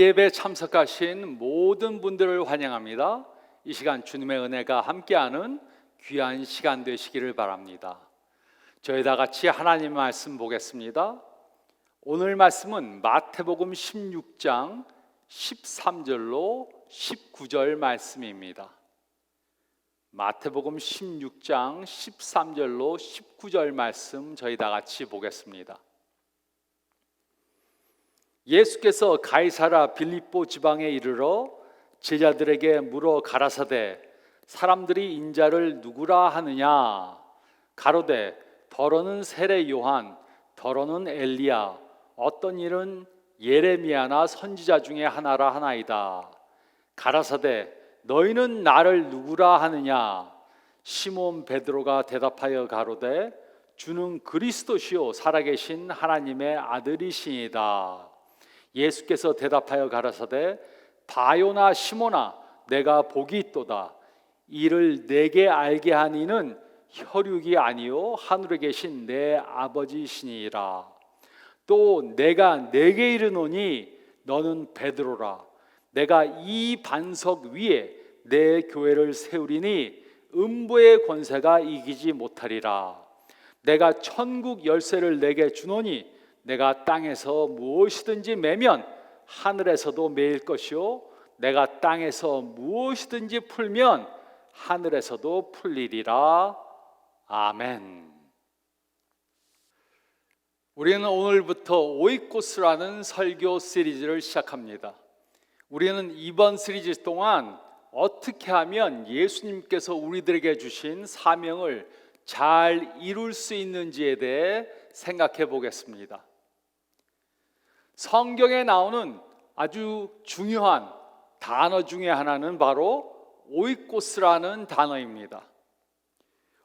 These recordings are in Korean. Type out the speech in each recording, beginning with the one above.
예배 참석하신 모든 분들을 환영합니다. 이 시간 주님의 은혜가 함께하는 귀한 시간 되시기를 바랍니다. 저희 다 같이 하나님 말씀 보겠습니다. 오늘 말씀은 마태복음 16장 13절로 19절 말씀입니다. 마태복음 16장 13절로 19절 말씀 저희 다 같이 보겠습니다. 예수께서 가이사라 빌립보 지방에 이르러 제자들에게 물어 가라사대 사람들이 인자를 누구라 하느냐 가로되 더러는 세례 요한 더러는 엘리야 어떤 일은 예레미야나 선지자 중에 하나라 하나이다. 가라사대 너희는 나를 누구라 하느냐 시몬 베드로가 대답하여 가로되 주는 그리스도시요 살아계신 하나님의 아들이시니이다. 예수께서 대답하여 가라사대 바요나 시몬아 내가 복이 있도다. 이를 내게 알게 한 이는 혈육이 아니요 하늘에 계신 내 아버지시니라. 또 내가 내게 이르노니 너는 베드로라. 내가 이 반석 위에 내 교회를 세우리니 음부의 권세가 이기지 못하리라. 내가 천국 열쇠를 내게 주노니 내가 땅에서 무엇이든지 매면 하늘에서도 매일 것이요 내가 땅에서 무엇이든지 풀면 하늘에서도 풀리리라. 아멘. 우리는 오늘부터 오이코스라는 설교 시리즈를 시작합니다. 우리는 이번 시리즈 동안 어떻게 하면 예수님께서 우리들에게 주신 사명을 잘 이룰 수 있는지에 대해 생각해 보겠습니다. 성경에 나오는 아주 중요한 단어 중에 하나는 바로 오이코스라는 단어입니다.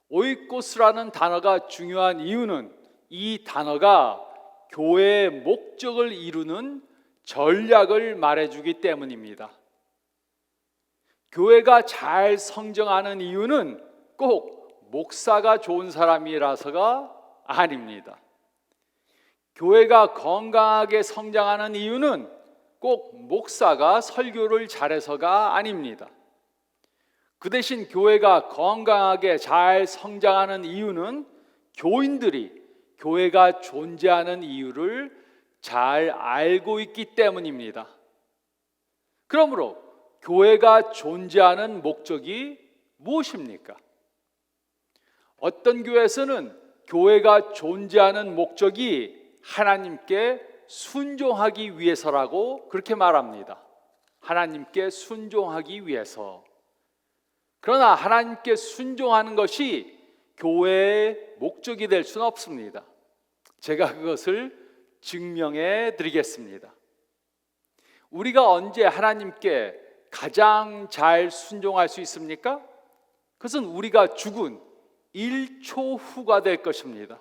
오이코스라는 단어가 중요한 이유는 이 단어가 교회의 목적을 이루는 전략을 말해주기 때문입니다. 교회가 잘 성장하는 이유는 꼭 목사가 좋은 사람이라서가 아닙니다. 교회가 건강하게 성장하는 이유는 꼭 목사가 설교를 잘해서가 아닙니다. 그 대신 교회가 건강하게 잘 성장하는 이유는 교인들이 교회가 존재하는 이유를 잘 알고 있기 때문입니다. 그러므로 교회가 존재하는 목적이 무엇입니까? 어떤 교회에서는 교회가 존재하는 목적이 하나님께 순종하기 위해서라고 그렇게 말합니다. 하나님께 순종하기 위해서. 그러나 하나님께 순종하는 것이 교회의 목적이 될 수는 없습니다. 제가 그것을 증명해 드리겠습니다. 우리가 언제 하나님께 가장 잘 순종할 수 있습니까? 그것은 우리가 죽은 1초 후가 될 것입니다.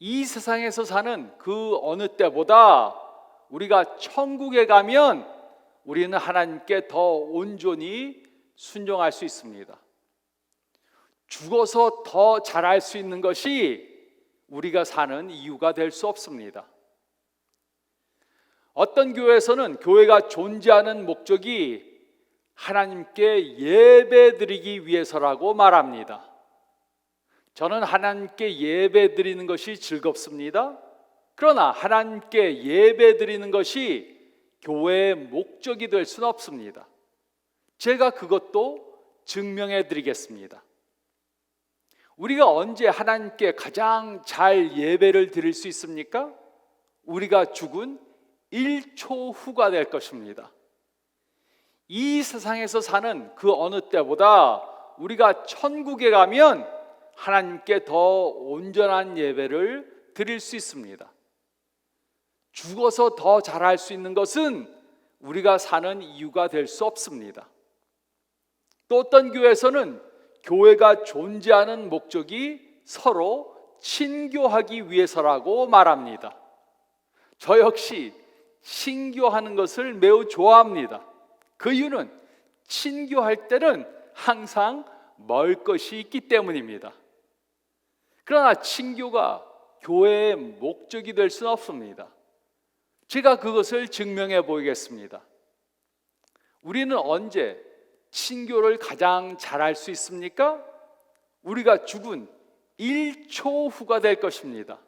이 세상에서 사는 그 어느 때보다 우리가 천국에 가면 우리는 하나님께 더 온전히 순종할 수 있습니다. 죽어서 더 잘할 수 있는 것이 우리가 사는 이유가 될 수 없습니다. 어떤 교회에서는 교회가 존재하는 목적이 하나님께 예배드리기 위해서라고 말합니다. 저는 하나님께 예배드리는 것이 즐겁습니다. 그러나 하나님께 예배드리는 것이 교회의 목적이 될 수는 없습니다. 제가 그것도 증명해 드리겠습니다. 우리가 언제 하나님께 가장 잘 예배를 드릴 수 있습니까? 우리가 죽은 1초 후가 될 것입니다. 이 세상에서 사는 그 어느 때보다 우리가 천국에 가면 하나님께 더 온전한 예배를 드릴 수 있습니다. 죽어서 더 잘할 수 있는 것은 우리가 사는 이유가 될 수 없습니다. 또 어떤 교회에서는 교회가 존재하는 목적이 서로 친교하기 위해서라고 말합니다. 저 역시 친교하는 것을 매우 좋아합니다. 그 이유는 친교할 때는 항상 멀 것이 있기 때문입니다. 그러나 친교가 교회의 목적이 될 수는 없습니다. 제가 그것을 증명해 보이겠습니다. 우리는 언제 친교를 가장 잘할 수 있습니까? 우리가 죽은 1초 후가 될 것입니다.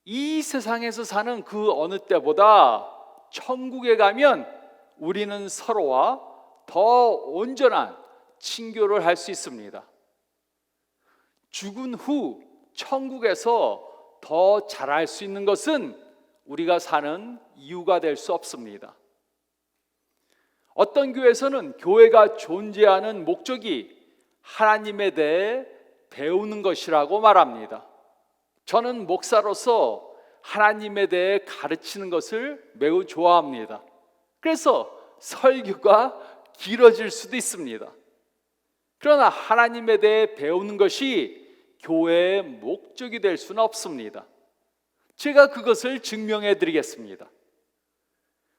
이 세상에서 사는 그 어느 때보다 천국에 가면 우리는 서로와 더 온전한 친교를 할 수 있습니다. 죽은 후 천국에서 더 잘할 수 있는 것은 우리가 사는 이유가 될 수 없습니다. 어떤 교회에서는 교회가 존재하는 목적이 하나님에 대해 배우는 것이라고 말합니다. 저는 목사로서 하나님에 대해 가르치는 것을 매우 좋아합니다. 그래서 설교가 길어질 수도 있습니다. 그러나 하나님에 대해 배우는 것이 교회의 목적이 될 수는 없습니다. 제가 그것을 증명해 드리겠습니다.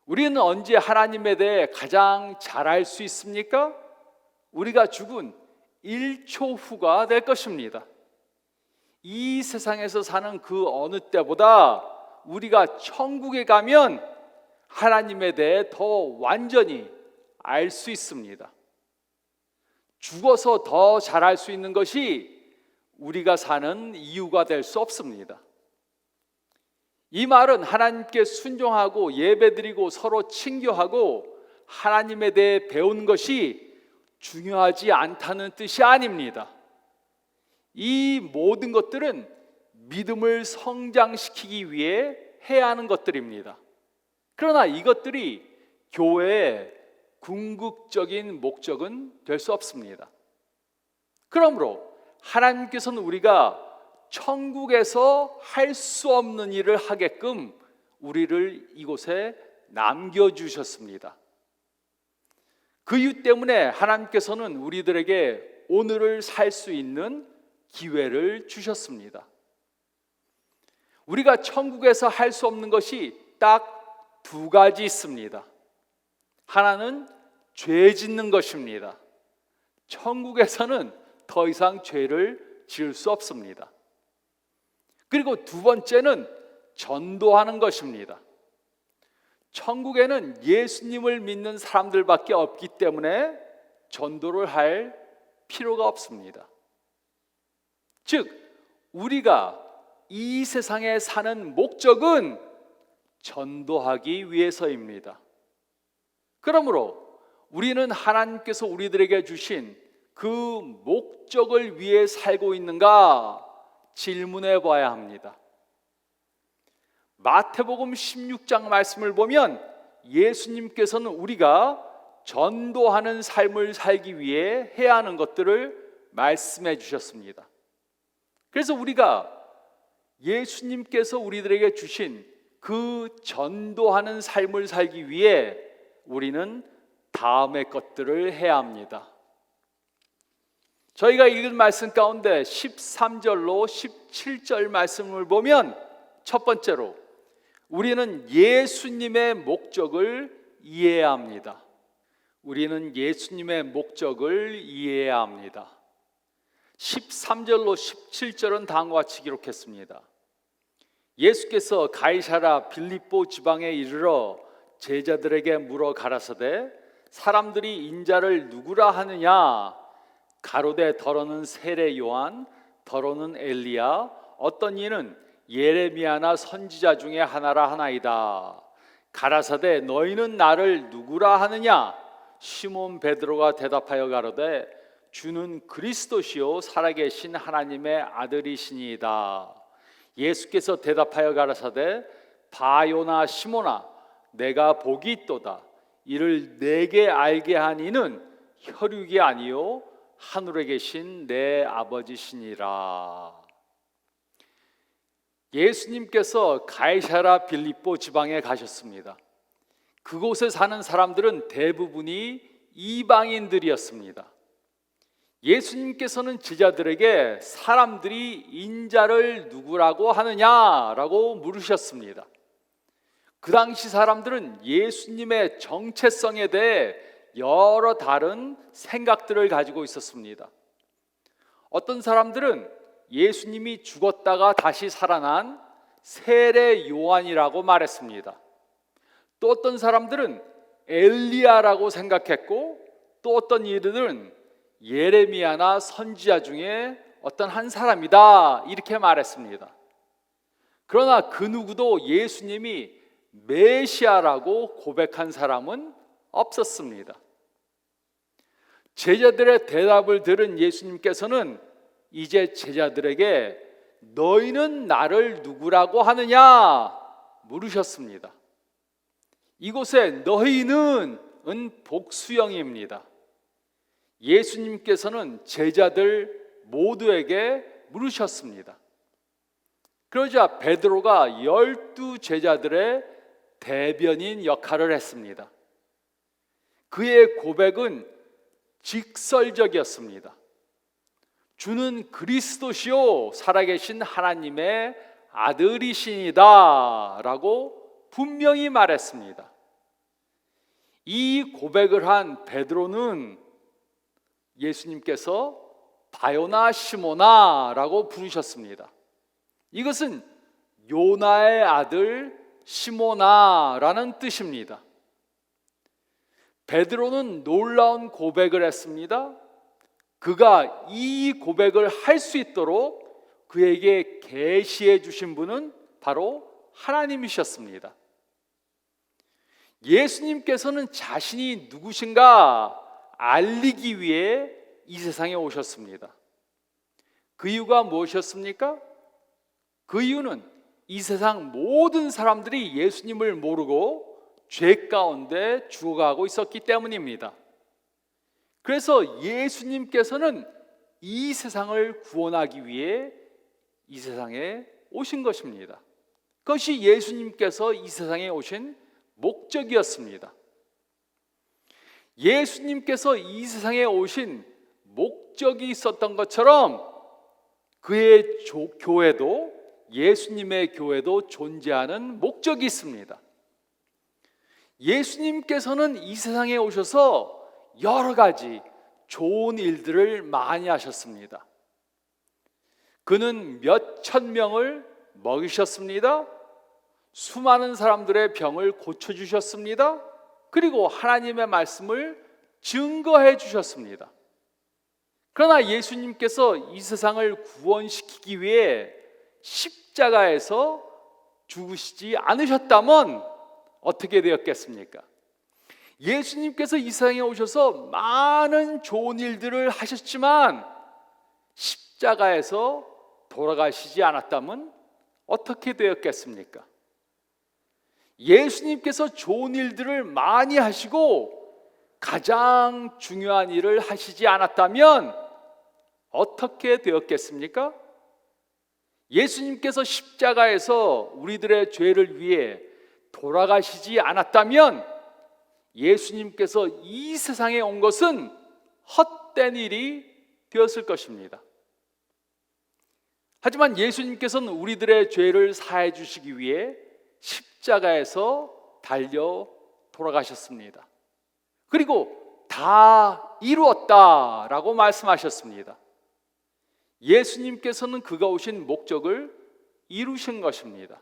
우리는 언제 하나님에 대해 가장 잘할 수 있습니까? 우리가 죽은 1초 후가 될 것입니다. 이 세상에서 사는 그 어느 때보다 우리가 천국에 가면 하나님에 대해 더 완전히 알 수 있습니다. 죽어서 더 잘할 수 있는 것이 우리가 사는 이유가 될 수 없습니다. 이 말은 하나님께 순종하고 예배드리고 서로 친교하고 하나님에 대해 배운 것이 중요하지 않다는 뜻이 아닙니다. 이 모든 것들은 믿음을 성장시키기 위해 해야 하는 것들입니다. 그러나 이것들이 교회의 궁극적인 목적은 될 수 없습니다. 그러므로 하나님께서는 우리가 천국에서 할 수 없는 일을 하게끔 우리를 이곳에 남겨주셨습니다. 그 이유 때문에 하나님께서는 우리들에게 오늘을 살 수 있는 기회를 주셨습니다. 우리가 천국에서 할 수 없는 것이 딱 두 가지 있습니다. 하나는 죄 짓는 것입니다. 천국에서는 더 이상 죄를 지을 수 없습니다. 그리고 두 번째는 전도하는 것입니다. 천국에는 예수님을 믿는 사람들밖에 없기 때문에 전도를 할 필요가 없습니다. 즉, 우리가 이 세상에 사는 목적은 전도하기 위해서입니다. 그러므로 우리는 하나님께서 우리들에게 주신 그 목적을 위해 살고 있는가 질문해 봐야 합니다. 마태복음 16장 말씀을 보면 예수님께서는 우리가 전도하는 삶을 살기 위해 해야 하는 것들을 말씀해 주셨습니다. 그래서 우리가 예수님께서 우리들에게 주신 그 전도하는 삶을 살기 위해 우리는 다음의 것들을 해야 합니다. 저희가 읽은 말씀 가운데 13절로 17절 말씀을 보면 첫 번째로 우리는 예수님의 목적을 이해해야 합니다. 우리는 예수님의 목적을 이해해야 합니다. 13절로 17절은 다음과 같이 기록했습니다. 예수께서 가이사랴 빌립보 지방에 이르러 제자들에게 물어 가라사대 사람들이 인자를 누구라 하느냐 가로되 더러는 세례 요한 더러는 엘리야 어떤 이는 예레미야나 선지자 중에 하나라 하나이다. 가라사대 너희는 나를 누구라 하느냐 시몬 베드로가 대답하여 가로되 주는 그리스도시요 살아계신 하나님의 아들이시니이다. 예수께서 대답하여 가라사대 바요나 시몬아 내가 복이 있도다. 이를 내게 알게 한 이는 혈육이 아니요 하늘에 계신 내 아버지시니라. 예수님께서 가이사랴 빌립보 지방에 가셨습니다. 그곳에 사는 사람들은 대부분이 이방인들이었습니다. 예수님께서는 제자들에게 사람들이 인자를 누구라고 하느냐라고 물으셨습니다. 그 당시 사람들은 예수님의 정체성에 대해 여러 다른 생각들을 가지고 있었습니다. 어떤 사람들은 예수님이 죽었다가 다시 살아난 세례 요한이라고 말했습니다. 또 어떤 사람들은 엘리야라고 생각했고, 또 어떤 이들은 예레미야나 선지자 중에 어떤 한 사람이다 이렇게 말했습니다. 그러나 그 누구도 예수님이 메시아라고 고백한 사람은 없었습니다. 제자들의 대답을 들은 예수님께서는 이제 제자들에게 너희는 나를 누구라고 하느냐 물으셨습니다. 이곳에 너희는 복수형입니다. 예수님께서는 제자들 모두에게 물으셨습니다. 그러자 베드로가 12 제자들의 대변인 역할을 했습니다. 그의 고백은 직설적이었습니다. 주는 그리스도시요 살아계신 하나님의 아들이시니다 라고 분명히 말했습니다. 이 고백을 한 베드로는 예수님께서 바요나 시모나 라고 부르셨습니다. 이것은 요나의 아들 시모나라는 뜻입니다. 베드로는 놀라운 고백을 했습니다. 그가 이 고백을 할 수 있도록 그에게 계시해 주신 분은 바로 하나님이셨습니다. 예수님께서는 자신이 누구신가 알리기 위해 이 세상에 오셨습니다. 그 이유가 무엇이었습니까? 그 이유는 이 세상 모든 사람들이 예수님을 모르고 죄 가운데 죽어가고 있었기 때문입니다. 그래서 예수님께서는 이 세상을 구원하기 위해 이 세상에 오신 것입니다. 그것이 예수님께서 이 세상에 오신 목적이었습니다. 예수님께서 이 세상에 오신 목적이 있었던 것처럼 그의 교회도, 예수님의 교회도 존재하는 목적이 있습니다. 예수님께서는 이 세상에 오셔서 여러 가지 좋은 일들을 많이 하셨습니다. 그는 몇천 명을 먹이셨습니다. 수많은 사람들의 병을 고쳐주셨습니다. 그리고 하나님의 말씀을 증거해 주셨습니다. 그러나 예수님께서 이 세상을 구원시키기 위해 십자가에서 죽으시지 않으셨다면 어떻게 되었겠습니까? 예수님께서 이 세상에 오셔서 많은 좋은 일들을 하셨지만 십자가에서 돌아가시지 않았다면 어떻게 되었겠습니까? 예수님께서 좋은 일들을 많이 하시고 가장 중요한 일을 하시지 않았다면 어떻게 되었겠습니까? 예수님께서 십자가에서 우리들의 죄를 위해 돌아가시지 않았다면 예수님께서 이 세상에 온 것은 헛된 일이 되었을 것입니다. 하지만 예수님께서는 우리들의 죄를 사해 주시기 위해 십자가에서 달려 돌아가셨습니다. 그리고 다 이루었다라고 말씀하셨습니다. 예수님께서는 그가 오신 목적을 이루신 것입니다.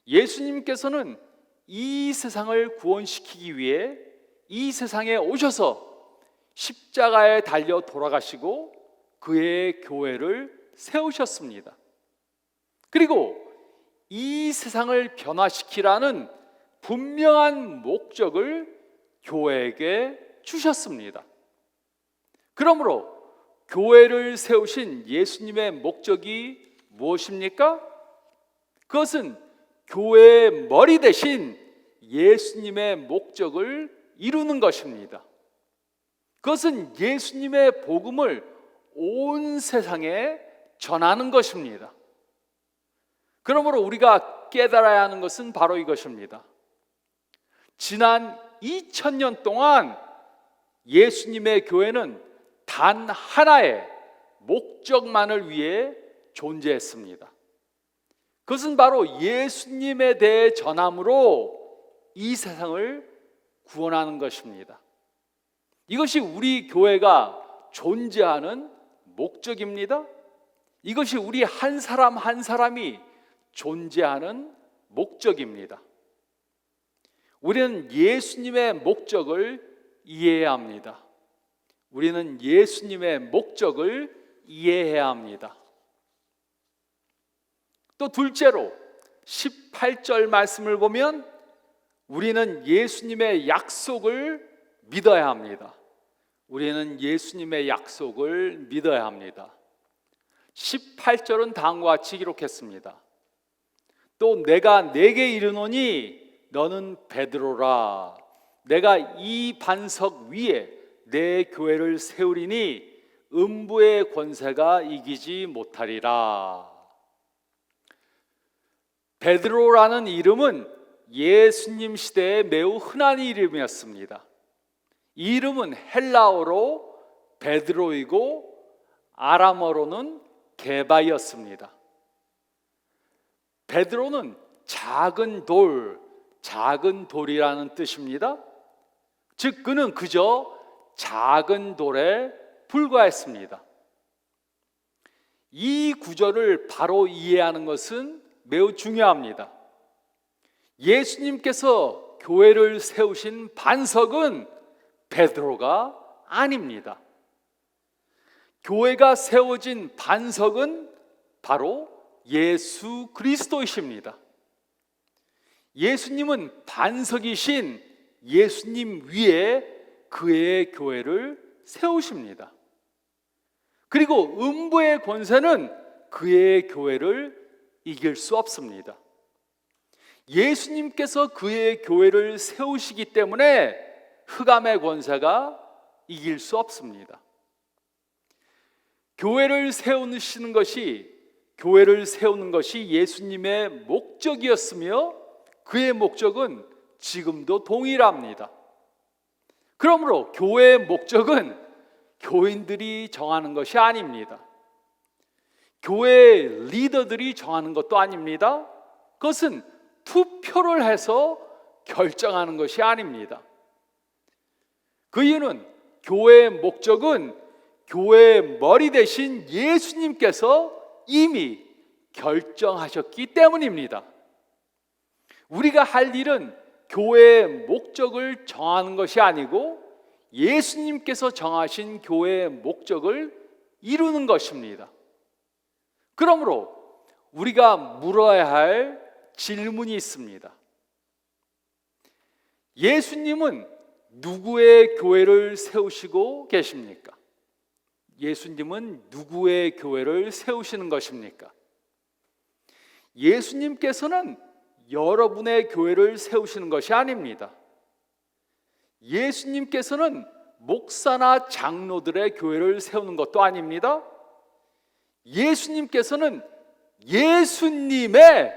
예수님께서는 이 세상을 구원시키기 위해 이 세상에 오셔서 십자가에 달려 돌아가시고 그의 교회를 세우셨습니다. 그리고 이 세상을 변화시키라는 분명한 목적을 교회에게 주셨습니다. 그러므로 교회를 세우신 예수님의 목적이 무엇입니까? 그것은 교회의 머리 대신 예수님의 목적을 이루는 것입니다. 그것은 예수님의 복음을 온 세상에 전하는 것입니다. 그러므로 우리가 깨달아야 하는 것은 바로 이것입니다. 지난 2000년 동안 예수님의 교회는 단 하나의 목적만을 위해 존재했습니다. 그것은 바로 예수님에 대해 전함으로 이 세상을 구원하는 것입니다. 이것이 우리 교회가 존재하는 목적입니다. 이것이 우리 한 사람 한 사람이 존재하는 목적입니다. 우리는 예수님의 목적을 이해해야 합니다. 우리는 예수님의 목적을 이해해야 합니다. 또 둘째로 18절 말씀을 보면 우리는 예수님의 약속을 믿어야 합니다. 우리는 예수님의 약속을 믿어야 합니다. 18절은 다음과 같이 기록했습니다. 또 내가 네게 이르노니 너는 베드로라. 내가 이 반석 위에 내 교회를 세우리니 음부의 권세가 이기지 못하리라. 베드로라는 이름은 예수님 시대에 매우 흔한 이름이었습니다. 이 이름은 헬라어로 베드로이고 아람어로는 게바였습니다. 베드로는 작은 돌이라는 뜻입니다. 즉 그는 그저 작은 돌에 불과했습니다. 이 구절을 바로 이해하는 것은 매우 중요합니다. 예수님께서 교회를 세우신 반석은 베드로가 아닙니다. 교회가 세워진 반석은 바로 예수 그리스도이십니다. 예수님은 반석이신 예수님 위에 그의 교회를 세우십니다. 그리고 음부의 권세는 그의 교회를 이길 수 없습니다. 예수님께서 그의 교회를 세우시기 때문에 흑암의 권세가 이길 수 없습니다. 교회를 세우는 것이 예수님의 목적이었으며 그의 목적은 지금도 동일합니다. 그러므로 교회의 목적은 교인들이 정하는 것이 아닙니다. 교회 리더들이 정하는 것도 아닙니다. 그것은 투표를 해서 결정하는 것이 아닙니다. 그 이유는 교회의 목적은 교회의 머리 대신 예수님께서 이미 결정하셨기 때문입니다. 우리가 할 일은 교회의 목적을 정하는 것이 아니고 예수님께서 정하신 교회의 목적을 이루는 것입니다. 그러므로 우리가 물어야 할 질문이 있습니다. 예수님은 누구의 교회를 세우시고 계십니까? 예수님은 누구의 교회를 세우시는 것입니까? 예수님께서는 여러분의 교회를 세우시는 것이 아닙니다. 예수님께서는 목사나 장로들의 교회를 세우는 것도 아닙니다. 예수님께서는 예수님의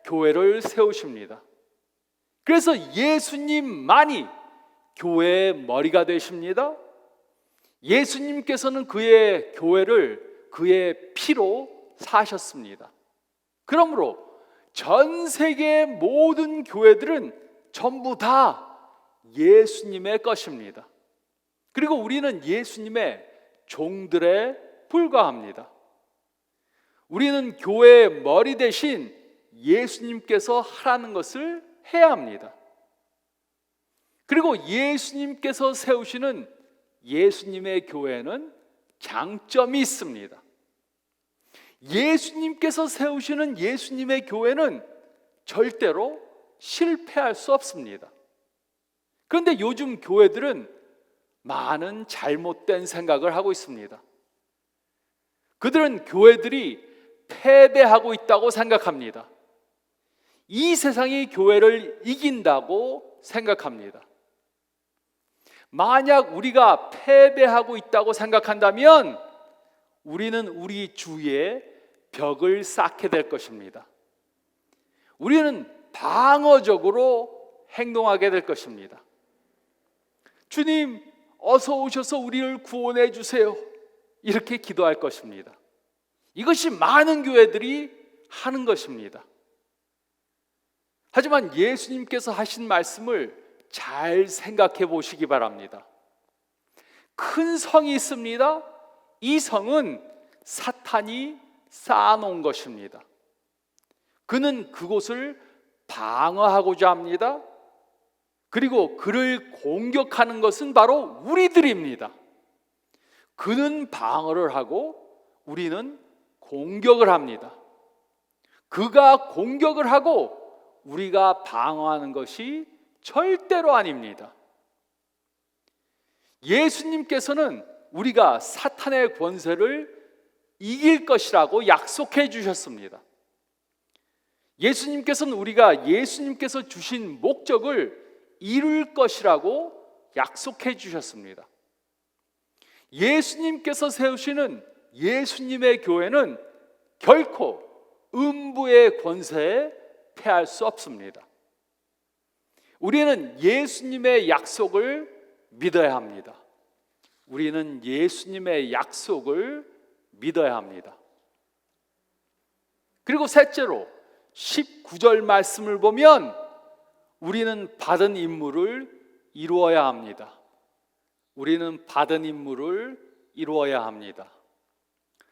교회를 세우십니다. 그래서 예수님만이 교회의 머리가 되십니다. 예수님께서는 그의 교회를 그의 피로 사셨습니다. 그러므로 전 세계의 모든 교회들은 전부 다 예수님의 것입니다. 그리고 우리는 예수님의 종들에 불과합니다. 우리는 교회의 머리 대신 예수님께서 하라는 것을 해야 합니다. 그리고 예수님께서 세우시는 예수님의 교회는 장점이 있습니다. 예수님께서 세우시는 예수님의 교회는 절대로 실패할 수 없습니다. 그런데 요즘 교회들은 많은 잘못된 생각을 하고 있습니다. 그들은 교회들이 패배하고 있다고 생각합니다. 이 세상이 교회를 이긴다고 생각합니다. 만약 우리가 패배하고 있다고 생각한다면 우리는 우리 주위에 벽을 쌓게 될 것입니다. 우리는 방어적으로 행동하게 될 것입니다. 주님, 어서 오셔서 우리를 구원해 주세요. 이렇게 기도할 것입니다. 이것이 많은 교회들이 하는 것입니다. 하지만 예수님께서 하신 말씀을 잘 생각해 보시기 바랍니다. 큰 성이 있습니다. 이 성은 사탄이 쌓아놓은 것입니다. 그는 그곳을 방어하고자 합니다. 그리고 그를 공격하는 것은 바로 우리들입니다. 그는 방어를 하고 우리는 공격을 합니다. 그가 공격을 하고 우리가 방어하는 것이 절대로 아닙니다. 예수님께서는 우리가 사탄의 권세를 이길 것이라고 약속해 주셨습니다. 예수님께서는 우리가 예수님께서 주신 목적을 이룰 것이라고 약속해 주셨습니다. 예수님께서 세우시는 예수님의 교회는 결코 음부의 권세에 패할 수 없습니다. 우리는 예수님의 약속을 믿어야 합니다. 우리는 예수님의 약속을 믿어야 합니다. 그리고 셋째로 19절 말씀을 보면 우리는 받은 임무를 이루어야 합니다. 우리는 받은 임무를 이루어야 합니다.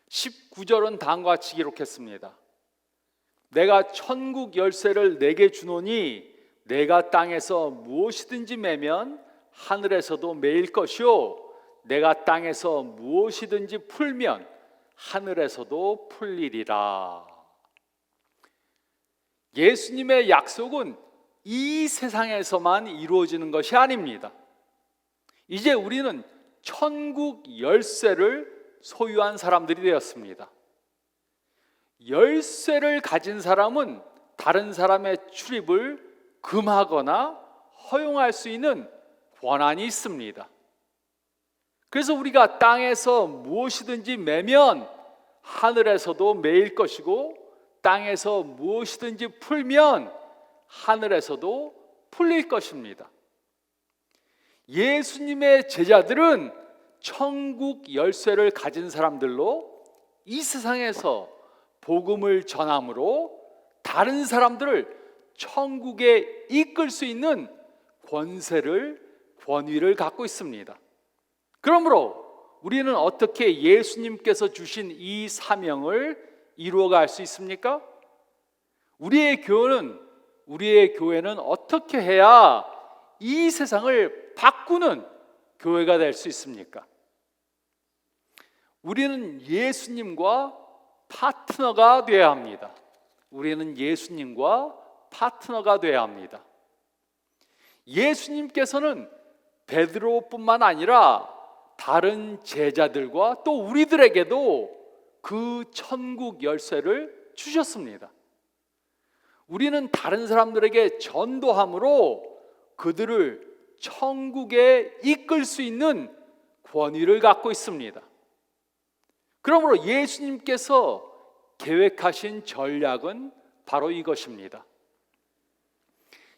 19절은 다음과 같이 기록했습니다. 내가 천국 열쇠를 내게 주노니 내가 땅에서 무엇이든지 매면 하늘에서도 매일 것이요 내가 땅에서 무엇이든지 풀면 하늘에서도 풀리리라. 예수님의 약속은 이 세상에서만 이루어지는 것이 아닙니다. 이제 우리는 천국 열쇠를 소유한 사람들이 되었습니다. 열쇠를 가진 사람은 다른 사람의 출입을 금하거나 허용할 수 있는 권한이 있습니다. 그래서 우리가 땅에서 무엇이든지 매면 하늘에서도 매일 것이고 땅에서 무엇이든지 풀면 하늘에서도 풀릴 것입니다. 예수님의 제자들은 천국 열쇠를 가진 사람들로 이 세상에서 복음을 전함으로 다른 사람들을 천국에 이끌 수 있는 권위를 갖고 있습니다. 그러므로 우리는 어떻게 예수님께서 주신 이 사명을 이루어갈 수 있습니까? 우리의 교회는 어떻게 해야 이 세상을 바꾸는 교회가 될 수 있습니까? 우리는 예수님과 파트너가 되어야 합니다. 우리는 예수님과 파트너가 되어야 합니다. 예수님께서는 베드로뿐만 아니라 다른 제자들과 또 우리들에게도 그 천국 열쇠를 주셨습니다. 우리는 다른 사람들에게 전도함으로 그들을 천국에 이끌 수 있는 권위를 갖고 있습니다. 그러므로 예수님께서 계획하신 전략은 바로 이것입니다.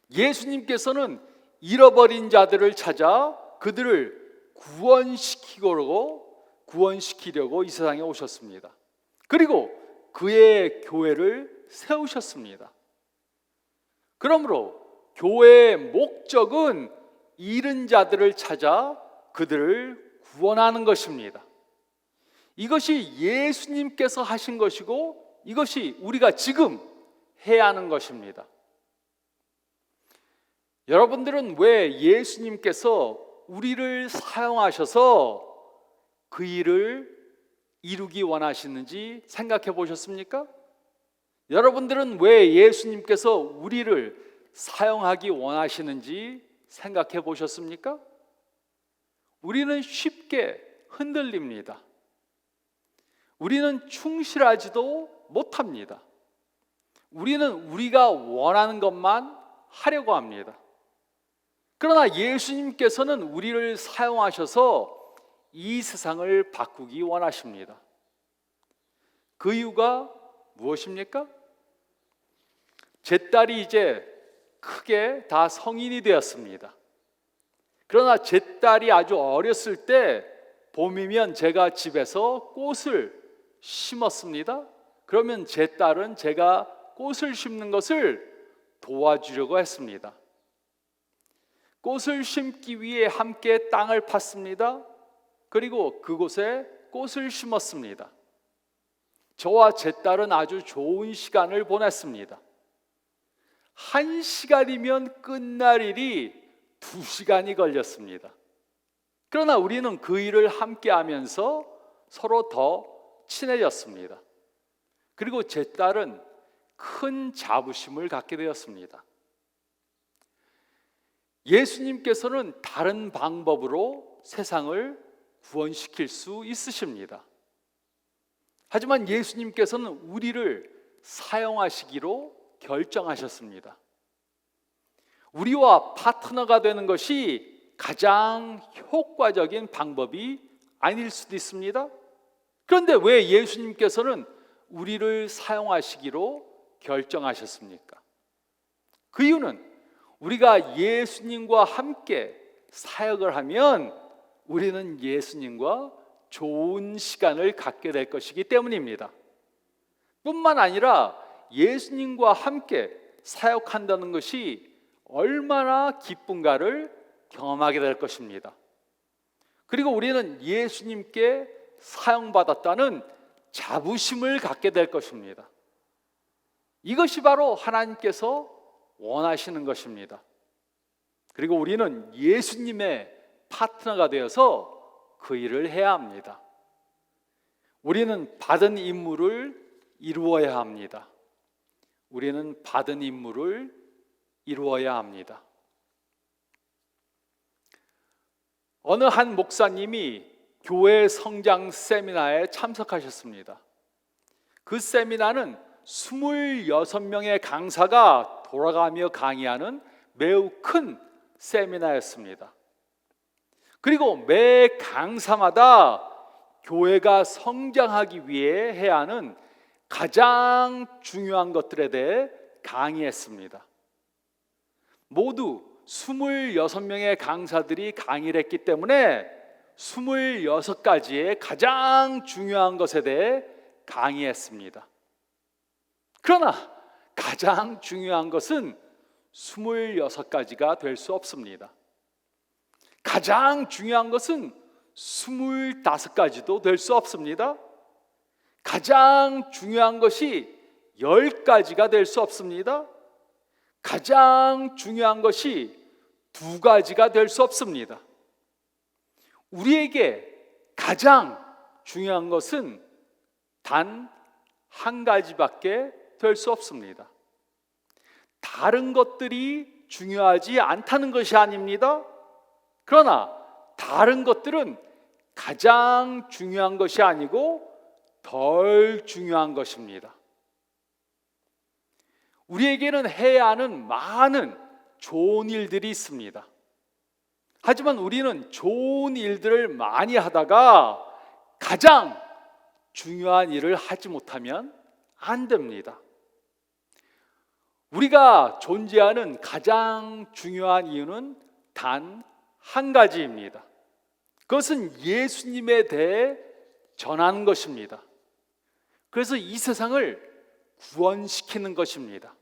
예수님께서는 잃어버린 자들을 찾아 그들을 구원시키려고 이 세상에 오셨습니다. 그리고 그의 교회를 세우셨습니다. 그러므로 교회의 목적은 잃은 자들을 찾아 그들을 구원하는 것입니다. 이것이 예수님께서 하신 것이고 이것이 우리가 지금 해야 하는 것입니다. 여러분들은 왜 예수님께서 우리를 사용하셔서 그 일을 이루기 원하시는지 생각해 보셨습니까? 여러분들은 왜 예수님께서 우리를 사용하기 원하시는지 생각해 보셨습니까? 우리는 쉽게 흔들립니다. 우리는 충실하지도 못합니다. 우리는 우리가 원하는 것만 하려고 합니다. 그러나 예수님께서는 우리를 사용하셔서 이 세상을 바꾸기 원하십니다. 그 이유가 무엇입니까? 제 딸이 이제 크게 다 성인이 되었습니다. 그러나 제 딸이 아주 어렸을 때 봄이면 제가 집에서 꽃을 심었습니다. 그러면 제 딸은 제가 꽃을 심는 것을 도와주려고 했습니다. 꽃을 심기 위해 함께 땅을 팠습니다. 그리고 그곳에 꽃을 심었습니다. 저와 제 딸은 아주 좋은 시간을 보냈습니다. 1시간이면 끝날 일이 2시간이 걸렸습니다. 그러나 우리는 그 일을 함께 하면서 서로 더 친해졌습니다. 그리고 제 딸은 큰 자부심을 갖게 되었습니다. 예수님께서는 다른 방법으로 세상을 구원시킬 수 있으십니다. 하지만 예수님께서는 우리를 사용하시기로 결정하셨습니다. 우리와 파트너가 되는 것이 가장 효과적인 방법이 아닐 수도 있습니다. 그런데 왜 예수님께서는 우리를 사용하시기로 결정하셨습니까? 그 이유는 우리가 예수님과 함께 사역을 하면 우리는 예수님과 좋은 시간을 갖게 될 것이기 때문입니다. 뿐만 아니라 예수님과 함께 사역한다는 것이 얼마나 기쁜가를 경험하게 될 것입니다. 그리고 우리는 예수님께 사용받았다는 자부심을 갖게 될 것입니다. 이것이 바로 하나님께서 원하시는 것입니다. 그리고 우리는 예수님의 파트너가 되어서 그 일을 해야 합니다. 우리는 받은 임무를 이루어야 합니다. 우리는 받은 임무를 이루어야 합니다. 어느 한 목사님이 교회 성장 세미나에 참석하셨습니다. 그 세미나는 26명의 강사가 돌아가며 강의하는 매우 큰 세미나였습니다. 그리고 매 강사마다 교회가 성장하기 위해 해야 하는 가장 중요한 것들에 대해 강의했습니다. 모두 26명의 강사들이 강의를 했기 때문에 26가지의 가장 중요한 것에 대해 강의했습니다. 그러나 가장 중요한 것은 26가지가 될 수 없습니다. 가장 중요한 것은 25가지도 될 수 없습니다. 가장 중요한 것이 10가지가 될 수 없습니다. 가장 중요한 것이 2가지가 될 수 없습니다. 우리에게 가장 중요한 것은 단 1가지밖에 될 수 없습니다. 다른 것들이 중요하지 않다는 것이 아닙니다. 그러나 다른 것들은 가장 중요한 것이 아니고 덜 중요한 것입니다. 우리에게는 해야 하는 많은 좋은 일들이 있습니다. 하지만 우리는 좋은 일들을 많이 하다가 가장 중요한 일을 하지 못하면 안 됩니다. 우리가 존재하는 가장 중요한 이유는 단 1가지입니다. 그것은 예수님에 대해 전하는 것입니다. 그래서 이 세상을 구원시키는 것입니다.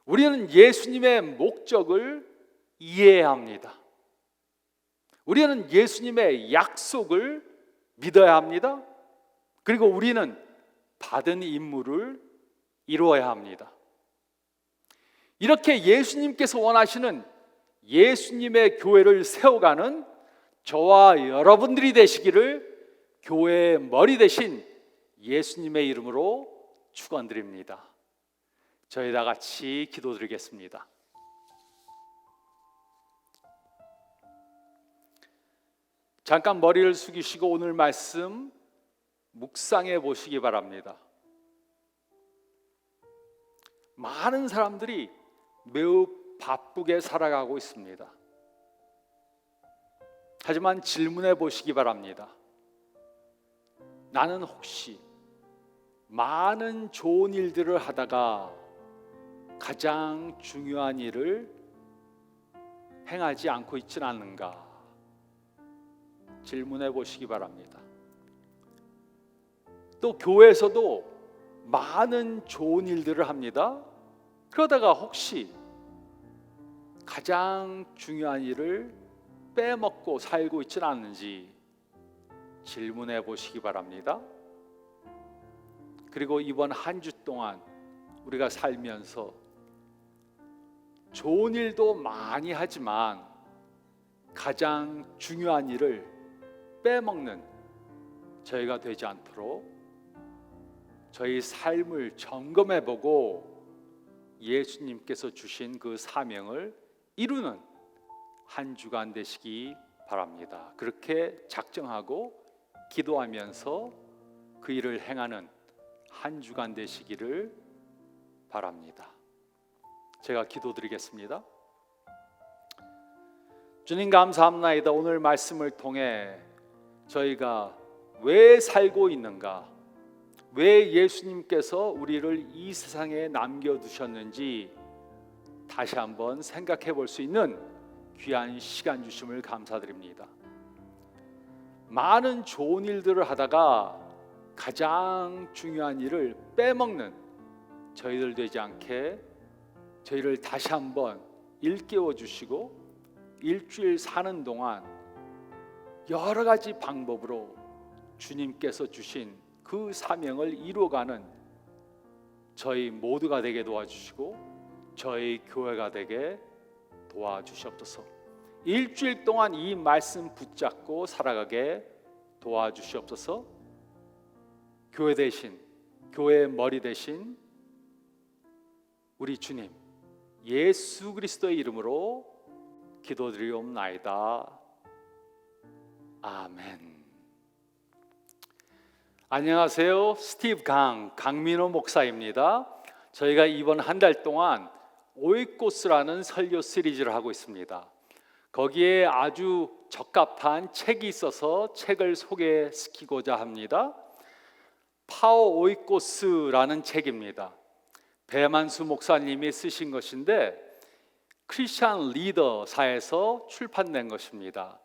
우리는 예수님의 목적을 이해해야 합니다. 우리는 예수님의 약속을 믿어야 합니다. 그리고 우리는 받은 임무를 이루어야 합니다. 이렇게 예수님께서 원하시는 예수님의 교회를 세워가는 저와 여러분들이 되시기를 교회의 머리 대신 예수님의 이름으로 축원드립니다. 저희 다 같이 기도드리겠습니다. 잠깐 머리를 숙이시고 오늘 말씀 묵상해 보시기 바랍니다. 많은 사람들이 매우 바쁘게 살아가고 있습니다. 하지만 질문해 보시기 바랍니다. 나는 혹시 많은 좋은 일들을 하다가 가장 중요한 일을 행하지 않고 있지는 않는가? 질문해 보시기 바랍니다. 또 교회에서도 많은 좋은 일들을 합니다. 그러다가 혹시 가장 중요한 일을 빼먹고 살고 있지는 않는지 질문해 보시기 바랍니다. 그리고 이번 한 주 동안 우리가 살면서 좋은 일도 많이 하지만 가장 중요한 일을 빼먹는 저희가 되지 않도록 저희 삶을 점검해보고 예수님께서 주신 그 사명을 이루는 한 주간 되시기 바랍니다. 그렇게 작정하고 기도하면서 그 일을 행하는 한 주간 되시기를 바랍니다. 제가 기도드리겠습니다. 주님 감사합나이다. 오늘 말씀을 통해 저희가 왜 살고 있는가, 왜 예수님께서 우리를 이 세상에 남겨두셨는지 다시 한번 생각해 볼 수 있는 귀한 시간 주심을 감사드립니다. 많은 좋은 일들을 하다가 가장 중요한 일을 빼먹는 저희들 되지 않게 저희를 다시 한번 일깨워 주시고 일주일 사는 동안 여러 가지 방법으로 주님께서 주신 그 사명을 이루어가는 저희 모두가 되게 도와주시고 저희 교회가 되게 도와주시옵소서. 일주일 동안 이 말씀 붙잡고 살아가게 도와주시옵소서. 교회 대신, 교회의 머리 대신 우리 주님 예수 그리스도의 이름으로 기도드리옵나이다. 아멘. 안녕하세요. 스티브 강민호 목사입니다. 저희가 이번 한 달 동안 오이코스라는 설교 시리즈를 하고 있습니다. 거기에 아주 적합한 책이 있어서 책을 소개시키고자 합니다. 파워 오이코스라는 책입니다. 배만수 목사님이 쓰신 것인데 크리스천 리더사에서 출판된 것입니다.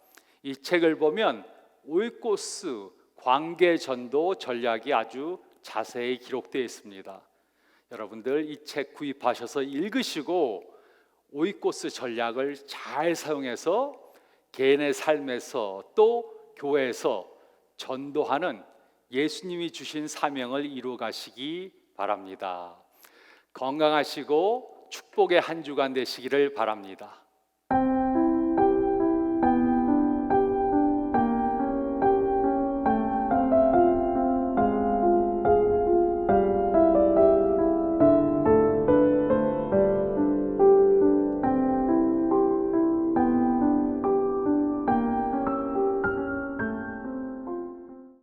이 책을 보면 오이코스 관계 전도 전략이 아주 자세히 기록되어 있습니다. 여러분들 이 책 구입하셔서 읽으시고 오이코스 전략을 잘 사용해서 개인의 삶에서 또 교회에서 전도하는 예수님이 주신 사명을 이루어 가시기 바랍니다. 건강하시고 축복의 한 주간 되시기를 바랍니다.